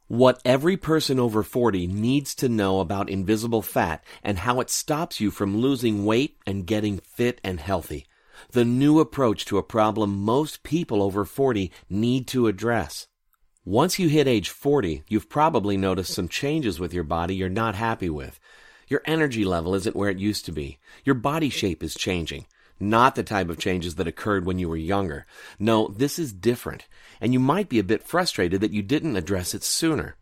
What every person over 40 needs to know about invisible fat and how it stops you from losing weight and getting fit and healthy. The new approach to a problem most people over 40 need to address. Once you hit age 40, you've probably noticed some changes with your body you're not happy with. Your energy level isn't where it used to be. Your body shape is changing. Not the type of changes that occurred when you were younger. No, this is different, and you might be a bit frustrated that you didn't address it sooner.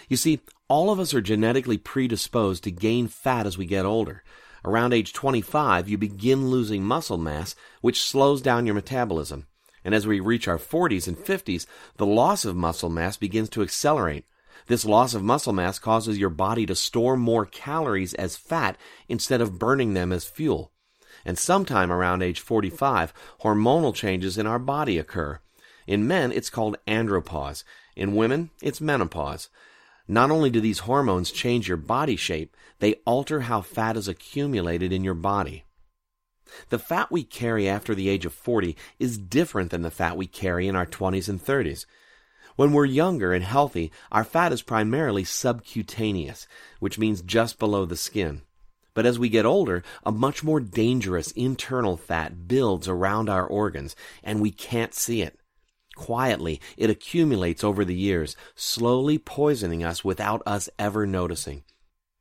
You see, all of us are genetically predisposed to gain fat as we get older. Around age 25, you begin losing muscle mass, which slows down your metabolism. And as we reach our 40s and 50s, the loss of muscle mass begins to accelerate. This loss of muscle mass causes your body to store more calories as fat instead of burning them as fuel. And sometime around age 45, hormonal changes in our body occur. In men, it's called andropause. In women, it's menopause. Not only do these hormones change your body shape, they alter how fat is accumulated in your body. The fat we carry after the age of 40 is different than the fat we carry in our 20s and 30s. When we're younger and healthy, our fat is primarily subcutaneous, which means just below the skin. But as we get older, a much more dangerous internal fat builds around our organs, and we can't see it. Quietly, it accumulates over the years, slowly poisoning us without us ever noticing.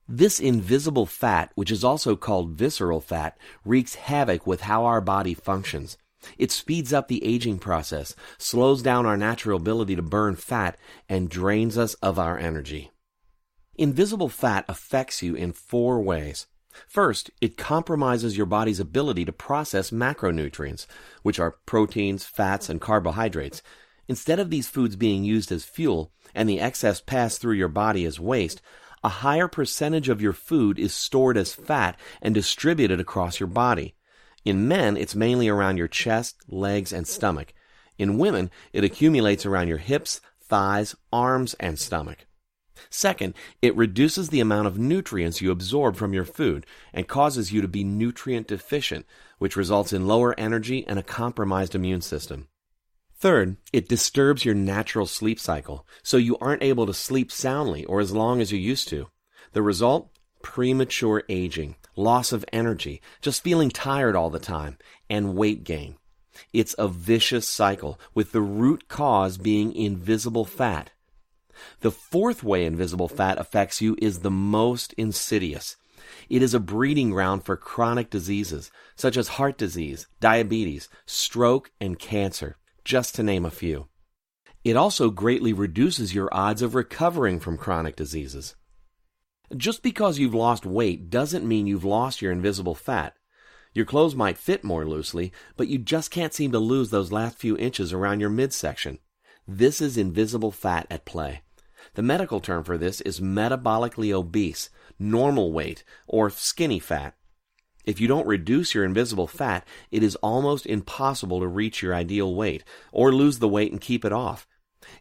This invisible fat, which is also called visceral fat, wreaks havoc with how our body functions. It speeds up the aging process, slows down our natural ability to burn fat, and drains us of our energy. Invisible fat affects you in 4 ways. First, it compromises your body's ability to process macronutrients, which are proteins, fats, and carbohydrates. Instead of these foods being used as fuel and the excess passed through your body as waste, a higher percentage of your food is stored as fat and distributed across your body. In men, it's mainly around your chest, legs, and stomach. In women, it accumulates around your hips, thighs, arms, and stomach. Second, it reduces the amount of nutrients you absorb from your food and causes you to be nutrient deficient, which results in lower energy and a compromised immune system. Third, it disturbs your natural sleep cycle, so you aren't able to sleep soundly or as long as you used to. The result? Premature aging, loss of energy, just feeling tired all the time, and weight gain. It's a vicious cycle, with the root cause being invisible fat. The 4th way invisible fat affects you is the most insidious. It is a breeding ground for chronic diseases, such as heart disease, diabetes, stroke, and cancer, just to name a few. It also greatly reduces your odds of recovering from chronic diseases. Just because you've lost weight doesn't mean you've lost your invisible fat. Your clothes might fit more loosely, but you just can't seem to lose those last few inches around your midsection. This is invisible fat at play. The medical term for this is metabolically obese, normal weight, or skinny fat. If you don't reduce your invisible fat, it is almost impossible to reach your ideal weight, or lose the weight and keep it off.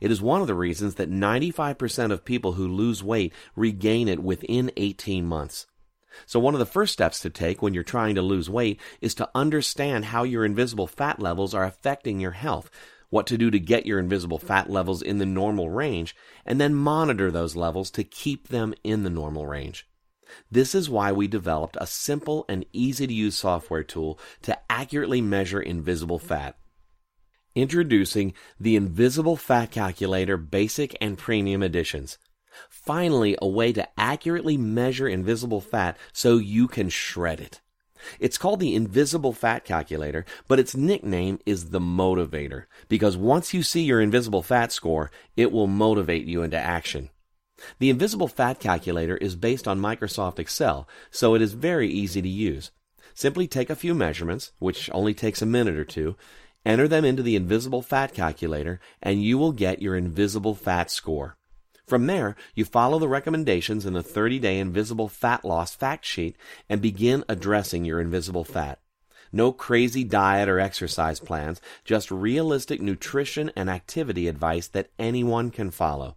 It is one of the reasons that 95% of people who lose weight regain it within 18 months. So one of the first steps to take when you're trying to lose weight is to understand how your invisible fat levels are affecting your health, what to do to get your invisible fat levels in the normal range, and then monitor those levels to keep them in the normal range. This is why we developed a simple and easy-to-use software tool to accurately measure invisible fat. Introducing the Invisible Fat Calculator Basic and Premium Editions. Finally, a way to accurately measure invisible fat so you can shred it. It's called the Invisible Fat Calculator, but its nickname is the Motivator, because once you see your invisible fat score, it will motivate you into action. The Invisible Fat Calculator is based on Microsoft Excel, so it is very easy to use. Simply take a few measurements, which only takes a minute or two, enter them into the Invisible Fat Calculator, and you will get your invisible fat score. From there, you follow the recommendations in the 30-day Invisible Fat Loss Fact Sheet and begin addressing your invisible fat. No crazy diet or exercise plans, just realistic nutrition and activity advice that anyone can follow.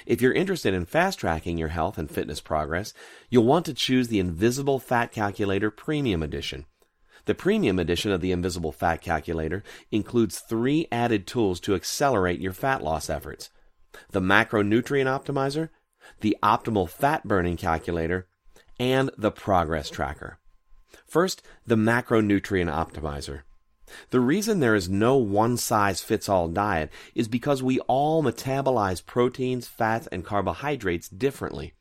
If you're interested in fast-tracking your health and fitness progress, you'll want to choose the Invisible Fat Calculator Premium Edition. The Premium Edition of the Invisible Fat Calculator includes 3 added tools to accelerate your fat loss efforts. the macronutrient optimizer, the optimal fat burning calculator, and the progress tracker. First, the macronutrient optimizer. The reason there is no one-size-fits-all diet is because we all metabolize proteins, fats, and carbohydrates differently.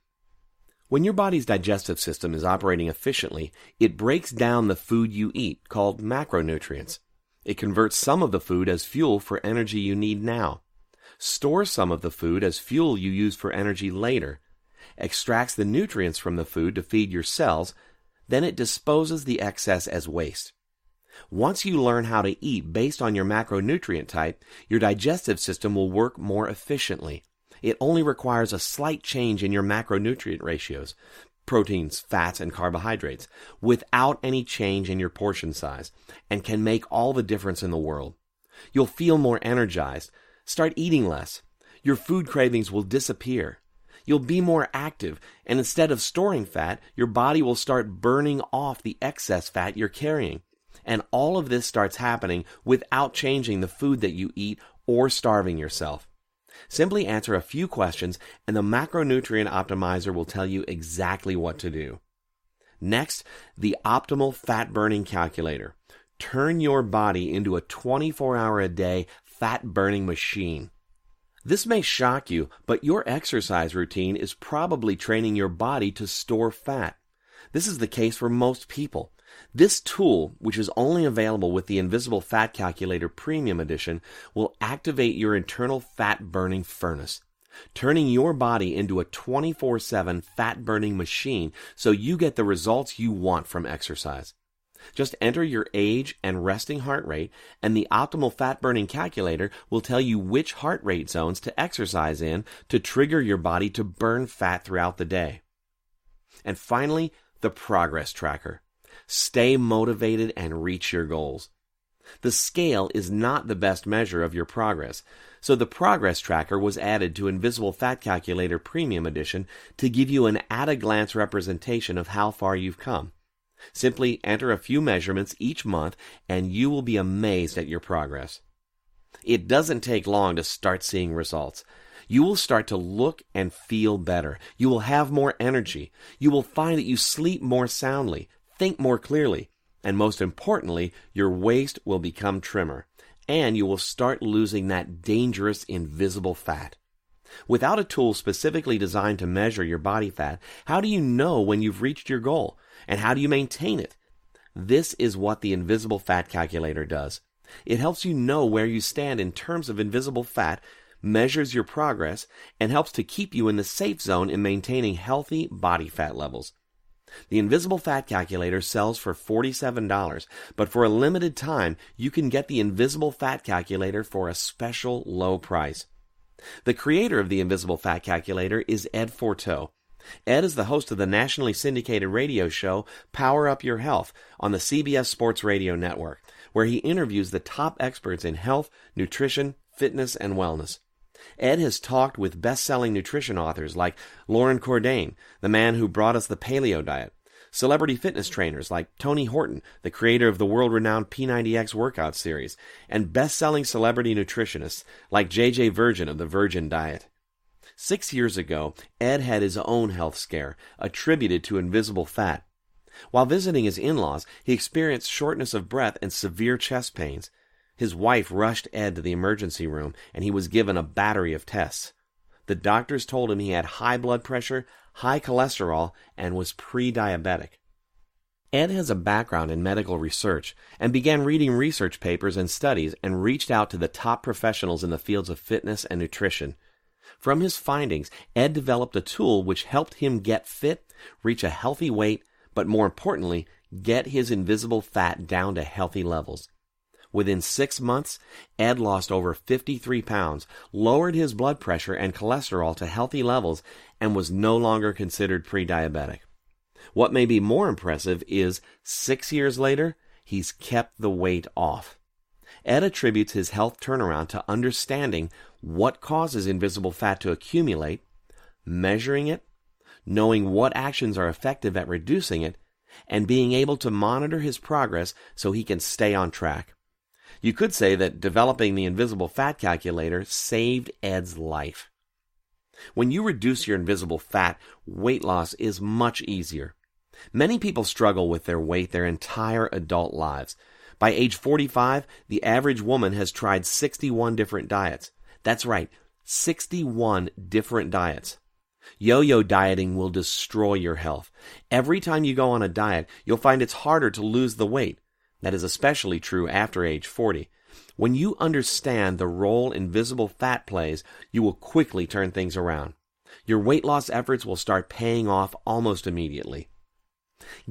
When your body's digestive system is operating efficiently, it breaks down the food you eat, called macronutrients. It converts some of the food as fuel for energy you need now, stores some of the food as fuel you use for energy later, extracts the nutrients from the food to feed your cells, then it disposes the excess as waste. Once you learn how to eat based on your macronutrient type, your digestive system will work more efficiently. It only requires a slight change in your macronutrient ratios, proteins, fats, and carbohydrates, without any change in your portion size, and can make all the difference in the world. You'll feel more energized, start eating less, your food cravings will disappear, you'll be more active, and instead of storing fat, your body will start burning off the excess fat you're carrying. And all of this starts happening without changing the food that you eat or starving yourself. Simply answer a few questions and the macronutrient optimizer will tell you exactly what to do. Next, the optimal fat burning calculator. Turn your body into a 24-hour-a-day fat burning machine. This may shock you, but your exercise routine is probably training your body to store fat. This is the case for most people. This tool, which is only available with the Invisible Fat Calculator Premium Edition, will activate your internal fat-burning furnace, turning your body into a 24/7 fat-burning machine so you get the results you want from exercise. Just enter your age and resting heart rate, and the optimal fat-burning calculator will tell you which heart rate zones to exercise in to trigger your body to burn fat throughout the day. And finally, the progress tracker. Stay motivated and reach your goals. The scale is not the best measure of your progress, so the progress tracker was added to Invisible Fat Calculator Premium Edition to give you an at-a-glance representation of how far you've come. Simply enter a few measurements each month and you will be amazed at your progress. It doesn't take long to start seeing results. You will start to look and feel better. You will have more energy. You will find that you sleep more soundly, think more clearly, and most importantly, your waist will become trimmer, and you will start losing that dangerous invisible fat. Without a tool specifically designed to measure your body fat, how do you know when you've reached your goal, and how do you maintain it? This is what the Invisible Fat Calculator does. It helps you know where you stand in terms of invisible fat, measures your progress, and helps to keep you in the safe zone in maintaining healthy body fat levels. The Invisible Fat Calculator sells for $47, but for a limited time, you can get the Invisible Fat Calculator for a special low price. The creator of the Invisible Fat Calculator is Ed Forteau. Ed is the host of the nationally syndicated radio show Power Up Your Health on the CBS Sports Radio Network, where he interviews the top experts in health, nutrition, fitness, and wellness. Ed has talked with best-selling nutrition authors like Lauren Cordain, the man who brought us the paleo diet, celebrity fitness trainers like Tony Horton, the creator of the world-renowned P90X workout series, and best-selling celebrity nutritionists like J.J. Virgin of the Virgin Diet. 6 years ago, Ed had his own health scare, attributed to invisible fat. While visiting his in-laws, he experienced shortness of breath and severe chest pains. His wife rushed Ed to the emergency room, and he was given a battery of tests. The doctors told him he had high blood pressure, high cholesterol, and was pre-diabetic. Ed has a background in medical research and began reading research papers and studies and reached out to the top professionals in the fields of fitness and nutrition. From his findings, Ed developed a tool which helped him get fit, reach a healthy weight, but more importantly, get his invisible fat down to healthy levels. Within 6 months, Ed lost over 53 pounds, lowered his blood pressure and cholesterol to healthy levels, and was no longer considered pre-diabetic. What may be more impressive is, 6 years later, he's kept the weight off. Ed attributes his health turnaround to understanding what causes invisible fat to accumulate, measuring it, knowing what actions are effective at reducing it, and being able to monitor his progress so he can stay on track. You could say that developing the Invisible Fat Calculator saved Ed's life. When you reduce your invisible fat, weight loss is much easier. Many people struggle with their weight their entire adult lives. By age 45, the average woman has tried 61 different diets. That's right, 61 different diets. Yo-yo dieting will destroy your health. Every time you go on a diet, you'll find it's harder to lose the weight. That is especially true after age 40. When you understand the role invisible fat plays, you will quickly turn things around. Your weight loss efforts will start paying off almost immediately.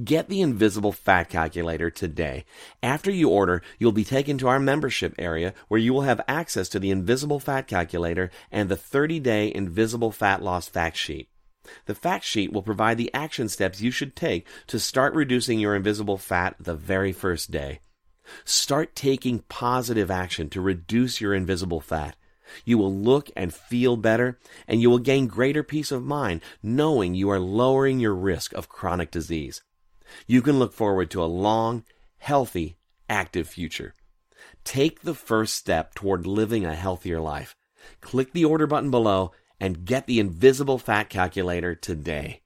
Get the Invisible Fat Calculator today. After you order, you'll be taken to our membership area where you will have access to the Invisible Fat Calculator and the 30-day Invisible Fat Loss Fact Sheet. The fact sheet will provide the action steps you should take to start reducing your invisible fat the very first day. Start taking positive action to reduce your invisible fat. You will look and feel better, and you will gain greater peace of mind knowing you are lowering your risk of chronic disease. You can look forward to a long, healthy, active future. Take the first step toward living a healthier life. Click the order button below and get the Invisible Fat Calculator today.